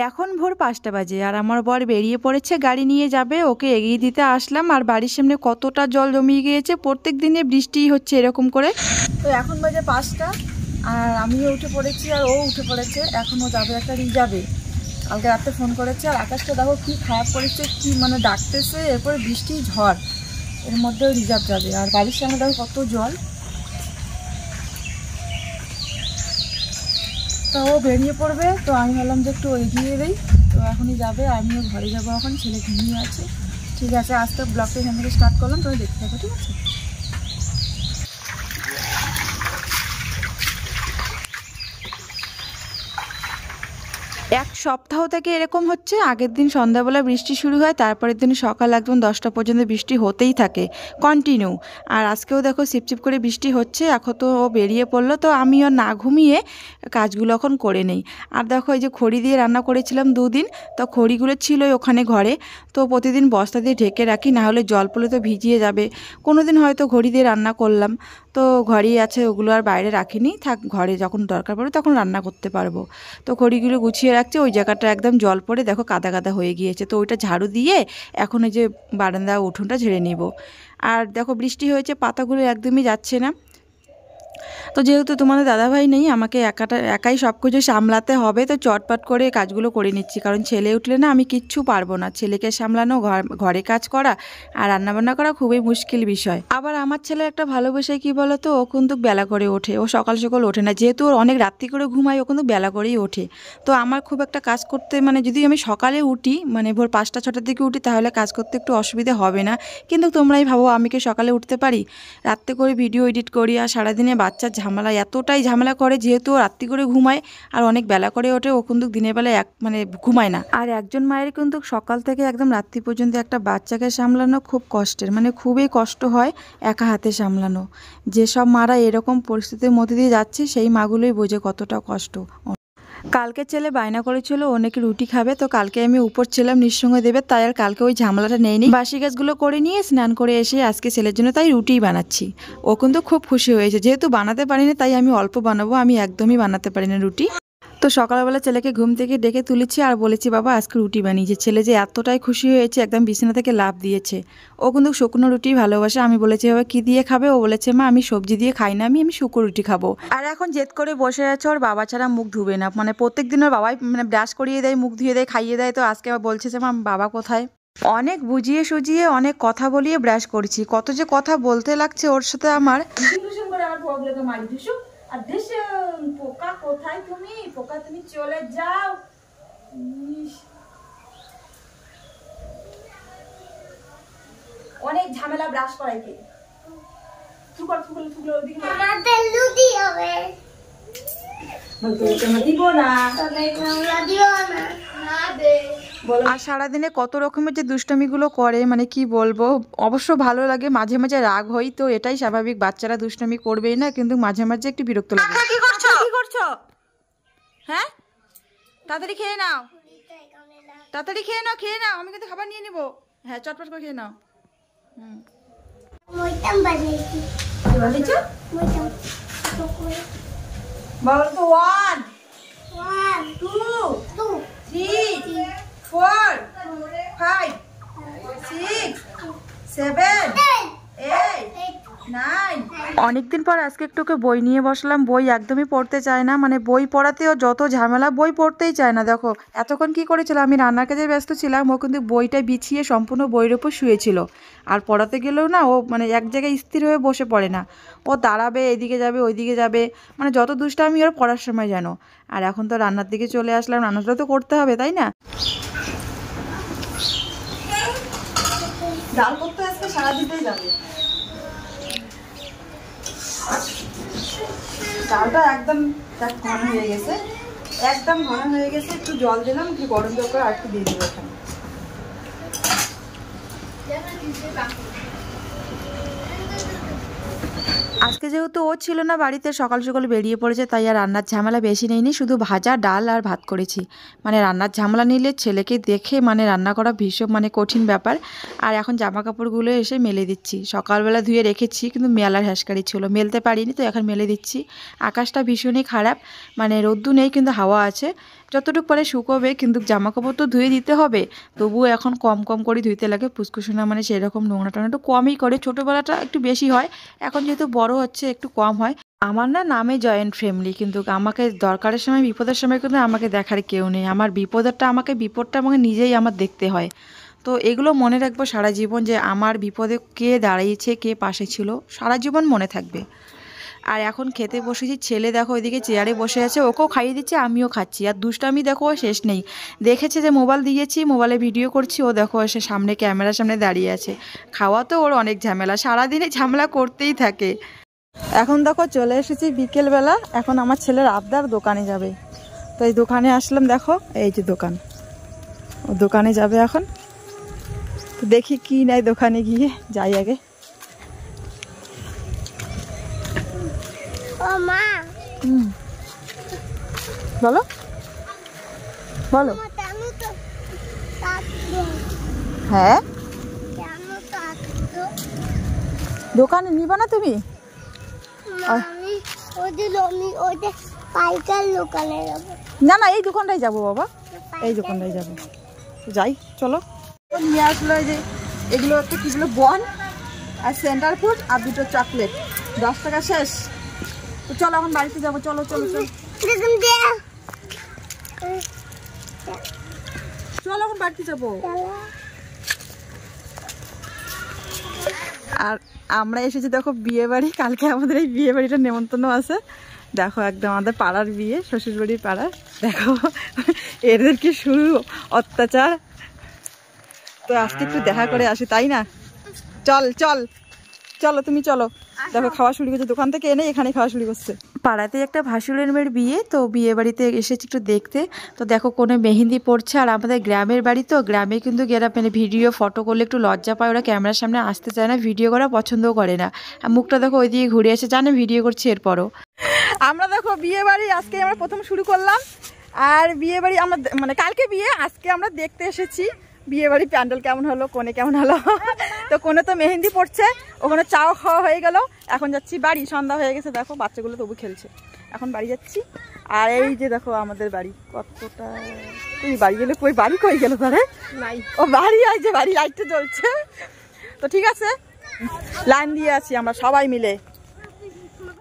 এখন ভোর 5টা বাজে আর আমার বর বেরিয়ে পড়েছে গাড়ি নিয়ে যাবে। ওকে এগিয়ে দিতে আসলাম। আর বাড়ির সামনে কতটা জল জমিয়ে গিয়েছে, প্রত্যেক দিনে বৃষ্টিই হচ্ছে এরকম করে। তো এখন বাজে 5টা আর আমিও উঠে পড়েছি আর ও উঠে পড়েছে। এখন ও যাবে একটা রিজার্ভে। কালকে রাতে ফোন করেছে আর আকাশটা দেখো কি খারাপ করেছে, কি মানে ডাকতেছে। এরপরে বৃষ্টি ঝড়, এর মধ্যেও রিজার্ভ যাবে। আর বাড়ির সামনে দেখো কত জল। তো ও বেরিয়ে পড়বে, তো আমি ভাবলাম যে একটু এগিয়ে দেই। তো এখনই যাবে, আমিও ঘরে যাবো। এখন ছেলে ঘুমিয়ে আছে। ঠিক আছে, আজকে ব্লগটা এখান থেকে স্টার্ট করলাম, তুমি দেখতে থাকো, ঠিক আছে। এক সপ্তাহ থেকে এরকম হচ্ছে। আগের দিন সন্ধ্যাবেলা বৃষ্টি শুরু হয়, তারপরের দিন সকাল একদম 10টা পর্যন্ত বৃষ্টি হতেই থাকে কন্টিনিউ। আর আজকেও দেখো চিপচিপ করে বৃষ্টি হচ্ছে। এখন তো ও বেরিয়ে পড়লো, তো আমিও না ঘুমিয়ে কাজগুলো এখন করে নেই। আর দেখো এই যে খড়ি দিয়ে রান্না করেছিলাম 2 দিন, তো খড়িগুলো ছিলই ওখানে ঘরে। তো প্রতিদিন বস্তা দিয়ে ঢেকে রাখি, না হলে জল পড়লে তো ভিজিয়ে যাবে। কোনো দিন হয়তো খড়ি দিয়ে রান্না করলাম, তো ঘরেই আছে, ওগুলো আর বাইরে রাখিনি। থাক, ঘরে যখন দরকার পড়বে তখন রান্না করতে পারবো। তো খড়িগুলো গুছিয়ে রাখছে। ওই জায়গাটা একদম জল পড়ে দেখো কাদা কাদা হয়ে গিয়েছে। তো ওইটা ঝাড়ু দিয়ে এখন ওই যে বারান্দা উঠোনটা ঝেড়ে নিব। আর দেখো বৃষ্টি হয়েছে, পাতাগুলো একদমই যাচ্ছে না। তো যেহেতু তোমাদের দাদাভাই নেই, আমাকে একাই সব কিছু সামলাতে হবে। তো চটপট করে কাজগুলো করে নিচ্ছি, কারণ ছেলে উঠলে না আমি কিচ্ছু পারবো না। ছেলেকে সামলানো, ঘরে কাজ করা আর রান্নাবান্না করা খুবই মুশকিল বিষয়। আবার আমার ছেলে একটা ভালো বিষয় কি বলো তো, ও কিন্তু বেলা করে ওঠে। ও সকাল সকাল ওঠে না, যেহেতু ওর অনেক রাত্রি করে ঘুমায়, ও কিন্তু বেলা করেই ওঠে। তো আমার খুব একটা কাজ করতে, মানে যদি আমি সকালে উঠি, মানে ভোর 5টা 6টার দিকে উঠি, তাহলে কাজ করতে একটু অসুবিধা হবে না। কিন্তু তোমরাই ভাবো, আমি কি সকালে উঠতে পারি? রাত্রে করে ভিডিও এডিট করি আর সারাদিনে বাচ্চার ঝামেলা, এতটাই ঝামেলা করে। যেহেতু ও রাত্রি করে ঘুমায় আর অনেক বেলা করে ওঠে, ও কিন্তু দিনের বেলায় মানে ঘুমায় না। আর একজন মায়ের কিন্তু সকাল থেকে একদম রাত্রি পর্যন্ত একটা বাচ্চাকে সামলানো খুব কষ্টের, মানে খুবই কষ্ট হয় একা হাতে সামলানো। যেসব মারা এরকম পরিস্থিতির মধ্যে দিয়ে যাচ্ছে, সেই মাগুলোই বোঝে কতটা কষ্ট। কালকে ছেলে বায়না করেছিল অনেকে রুটি খাবে, তো কালকে আমি উপর ছিলাম নিঃসঙ্গ দেবে, তাই আর কালকে ওই ঝামেলাটা নেইনি। বাসি কাজগুলো করে নিয়ে স্নান করে এসে আজকে ছেলের জন্য তাই রুটিই বানাচ্ছি। ও কিন্তু খুব খুশি হয়েছে, যেহেতু বানাতে পারিনি তাই আমি অল্প বানাবো। আমি একদমই বানাতে পারি না রুটি। তো সকালবেলা ছেলেকে ঘুম থেকে ডেকে তুলেছি আর বলেছি, বাবা আজকে রুটি বানিয়েছে। ছেলে যে এতটাই খুশি হয়েছে, একদম বিছানা থেকে লাফ দিয়েছে। ও কিন্তু শুকনো রুটি ভালোবাসে। আমি বলেছি, বাবা কী দিয়ে খাবে? ও বলেছে, মা আমি সবজি দিয়ে খাই না, আমি শুকনো রুটি খাবো। আর এখন জেদ করে বসে আছে, ওর বাবা ছাড়া মুখ ধুবে না। মানে প্রত্যেক দিন ওর বাবাই মানে ব্রাশ করিয়ে দেয়, মুখ ধুয়ে দেয়, খাইয়ে দেয়। তো আজকে আবার বলছে যে, মা বাবা কোথায়? অনেক বুঝিয়ে সুজিয়ে, অনেক কথা বলিয়ে ব্রাশ করেছি। কত যে কথা বলতে লাগছে ওর সাথে আমার। আর পোকা কোথায় তুমি? পোকা তুমি চলে যাও। অনেক ঝামেলা ব্রাশ করাইতে। দিব না। আর সারাদিনে কত রকমের যে দুষ্টমিগুলো করে, মানে কি বলবো। অবশ্য ভালো লাগে, মাঝে মাঝে রাগ হই, তো এটাই স্বাভাবিক। বাচ্চারা দুষ্টমি করবেই না, কিন্তু মাঝে মাঝে একটু বিরক্ত লাগে। কি করছো? হ্যাঁ, তাড়াতাড়ি খেয়ে নাও, তাড়াতাড়ি খেয়ে নাও। আমি কিন্তু খাবার নিয়ে নিবো। হ্যাঁ, চটপট করে খেয়ে নাও। বলো তো 1 2 3 4 5 6 7 8 9। অনেকদিন পর আজকে একটুকে বই নিয়ে বসলাম। বই একদমই পড়তে চায় না, মানে বই পড়াতেও যত ঝামেলা, বই পড়তেই চায় না। দেখো এতক্ষণ কি করেছিল, আমি রান্নার কাজে ব্যস্ত ছিলাম, ও কিন্তু বইটা বিছিয়ে সম্পূর্ণ বইয়ের উপর শুয়েছিল। আর পড়াতে গেলেও না, ও মানে এক জায়গায় স্থির হয়ে বসে পড়ে না। ও দাঁড়াবে, এদিকে যাবে, ওইদিকে যাবে, মানে যত দুষ্টা আমি ওর পড়ার সময় জানো। আর এখন তো রান্নার দিকে চলে আসলাম, রান্নাটা তো করতে হবে, তাই না? ডাল করতে আজকে সারাদিনটাই যাবে। ডালটা একদম ঘন হয়ে গেছে, একদম ঘন হয়ে গেছে। একটু জল দিলাম, একটু গরম জল করে আর একটু দিয়ে দেবো এখানে। আজকে যেহেতু ও ছিল না বাড়িতে, সকাল সকাল বেরিয়ে পড়েছে, তাই আর রান্নার ঝামেলা বেশি নেইনি। শুধু ভাজা, ডাল আর ভাত করেছি। মানে রান্নার ঝামেলা নিলে ছেলেকে দেখে মানে রান্না করা ভীষণ মানে কঠিন ব্যাপার। আর এখন জামা কাপড়গুলো এসে মেলে দিচ্ছি। সকালবেলা ধুয়ে রেখেছি, কিন্তু মেলার হ্যাসকারি ছিল, মেলতে পারিনি, তো এখন মেলে দিচ্ছি। আকাশটা ভীষণই খারাপ, মানে রোদ্দু নেই কিন্তু হাওয়া আছে। যতটুকু পরে শুকোবে, কিন্তু জামা কাপড় তো ধুয়ে দিতে হবে, তবুও এখন কম কম করে ধুইতে লাগে। পুষ্কুসোনা মানে সেরকম নোংরা টোংরা একটু কমই করে, ছোটোবেলাটা একটু বেশি হয়, এখন যেহেতু বড় হচ্ছে একটু কম হয়। আমার না নামে জয়েন্ট ফ্যামিলি, কিন্তু আমাকে দরকারের সময় বিপদের সময় কিন্তু আমাকে দেখার কেউ নেই। আমার বিপদটা আমাকে নিজেই আমার দেখতে হয়। তো এগুলো মনে রাখবো সারা জীবন, যে আমার বিপদে কে দাঁড়িয়েছে, কে পাশে ছিল, সারা জীবন মনে থাকবে। আর এখন খেতে বসেছি, ছেলে দেখো ওইদিকে চেয়ারে বসে আছে, ওকেও খাইয়ে দিচ্ছে, আমিও খাচ্ছি। আর দুষ্টামি দেখো শেষ নেই, দেখেছে যে মোবাইল দিয়েছি, মোবাইলে ভিডিও করছি, ও দেখো এসে সামনে ক্যামেরার সামনে দাঁড়িয়ে আছে। খাওয়া তো ওর অনেক ঝামেলা, সারাদিনে ঝামেলা করতেই থাকে। এখন দেখো চলে এসেছি বিকেলবেলা, এখন আমার ছেলের আবদার দোকানে যাবে, তো এই দোকানে আসলাম। দেখো এই যে দোকান, ও দোকানে যাবে এখন, তো দেখি কি নেয় দোকানে গিয়ে, যাই আগে। বলো বলো। হ্যাঁ দোকানে নিবা না তুমি? না না, এই দোকানটাই যাবো বাবা, এই দোকানটাই যাবো, যাই চলো। নিয়ে আসলো এই যে এগুলো হচ্ছে কিগুলো, বন আর সেন্টার ফুড আর দুটো চকলেট, 10 টাকা শেষ। তো চলো এখন বাড়িতে যাবো, চলো চলো চলো চলো এখন বাড়িতে যাবো। আর আমরা এসেছি দেখো বিয়ে বাড়ি, কালকে আমাদের এই বিয়ে বাড়িটা নেমন্তন্ন আছে। দেখো একদম আমাদের পাড়ার বিয়ে, শ্বশুরবাড়ির পাড়ার। দেখো এদের কি শুরু অত্যাচার। তো আজকে একটু দেখা করে আসি, তাই না? চল চল চলো, তুমি চলো। দেখো খাওয়া শুরু করছে, দোকান থেকে এনে এখানে খাওয়া শুরু করছে। পাড়াতে একটা ভাসুরের মেয়ের বিয়ে, তো বিয়ে বাড়িতে এসেছি একটু দেখতে। তো দেখো কোনো মেহেন্দি পড়ছে, আর আমাদের গ্রামের বাড়ি, তো গ্রামে কিন্তু গেরা মানে ভিডিও ফটো করলে একটু লজ্জা পায়, ওরা ক্যামেরার সামনে আসতে চায় না, ভিডিও করা পছন্দও করে না। আর মুখটা দেখো ওইদিকে ঘুরে এসে, জানে ভিডিও করছি। এরপরও আমরা দেখো বিয়ে বাড়ি আজকে আমরা প্রথম শুরু করলাম। আর বিয়ে বাড়ি আমরা মানে কালকে বিয়ে, আজকে আমরা দেখতে এসেছি বিয়ে বাড়ি প্যান্ডেল কেমন হলো, কোণে কেমন হলো। তো কোণে তো মেহেন্দি পড়ছে, ওখানে চাও খাওয়া হয়ে গেল, এখন যাচ্ছি বাড়ি, সন্ধ্যা হয়ে গেছে। দেখো বাচ্চাগুলো তবু খেলছে, এখন বাড়ি যাচ্ছি। আর এই যে দেখো আমাদের বাড়ি কতটা, তুই বাড়ি গেলে কই, বাড়ি কই গেল তারে নাই, ও বাড়ি আছে, বাড়ি লাইটটা জ্বলছে। তো ঠিক আছে, লাইন দিয়ে আছি আমরা সবাই মিলে।